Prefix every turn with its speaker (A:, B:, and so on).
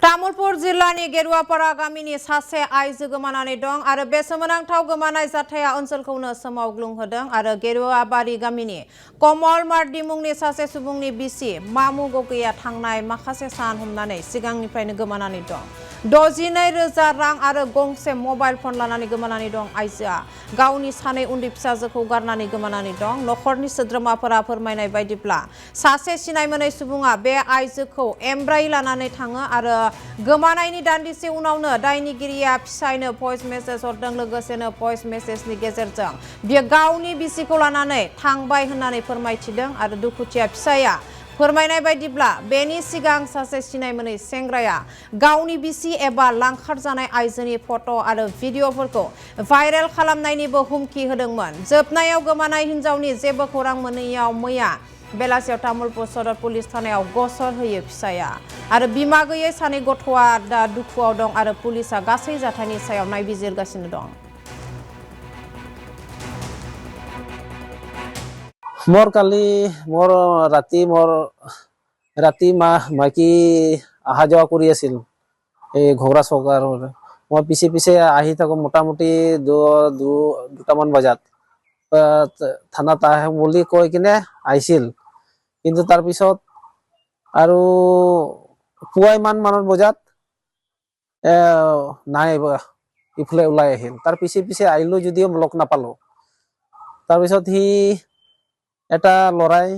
A: तामुलपुर जिल्लानि गेरुवापारा गामिनि सासे आइजो गोमानानै दं आरो बे सोमोनांथाव गोमानाय जाथाया ओनसोलखौनो सोमावग्लुंहोदों आरो गेरुवाबारि गामिनि कमल मार्दि मुंनि सासे सुबुंनि बिसि मामु गगैया थांनाय माखासे सान हमनानै सिगांनिफ्रायनो गोमानानै दं। 62,000 रां आरो गंसे मबाइल फन लानानै गोमानानै दं। आइजोआ गावनि सानै उन्दै फिसाजोखौ गारनानै गोमानानै दं। नखरनि सोद्रोमाफोरा फोरमायनाय बायदिब्ला सासे सिनाय मोनै सुबुङा बे आइजोखौ एमब्राय लानानै थाङो आरो गोमानायनि दान्दिसे उनावनो दायनिगिरिया फिसायनो भइस मेसेज हरदों। लोगोसेनो भइस मेसेजनि गेजेरजों बियो गावनि बिसिखौ लानानै थांबाय होननानै फोरमायथिदों आरो दुखुथिया फिसाया फोरमायनाय बायदिब्ला बेनि सिगां सासे सिनाय मोनै सेंग्राया गावनि बिसि एबा लांखारजानाय आइजोनि फट' आरो भिडिअ'फोरखौ भाइरेल खालामनायनिबो हुमखि होदोंमोन। जोबनायाव गोमानाय हिन्जावनि जेबो खौरां मोनैयाव मैया बेलासियाव तामुलपुर सदर पुलिस थानायाव गसर होयो फिसाया आरो बिमा गैयै सानै गथ'आ दा दुखुआव दं आरो पुलिसआ गासै जाथायनि सायाव नायबिजिरगासिनो दं।
B: मोर काली मोर राति माइकी अहा जावा करि आसिल घोरा चौकार मैं पिछे पिछे आहि थाको मोटामुटी दुटामान बजात थाना आहे বুলি কৈ কিনে আহিছিল। কিন্তু তাৰ পিছত আৰু পুৱা ইমান মানৰ বজাত নাই ইফালে ওলাই আহিল। তাৰ পিছে পিছে আহিলো যদিও লগ নাপালো। তাৰ পিছত সি এটা লৰাই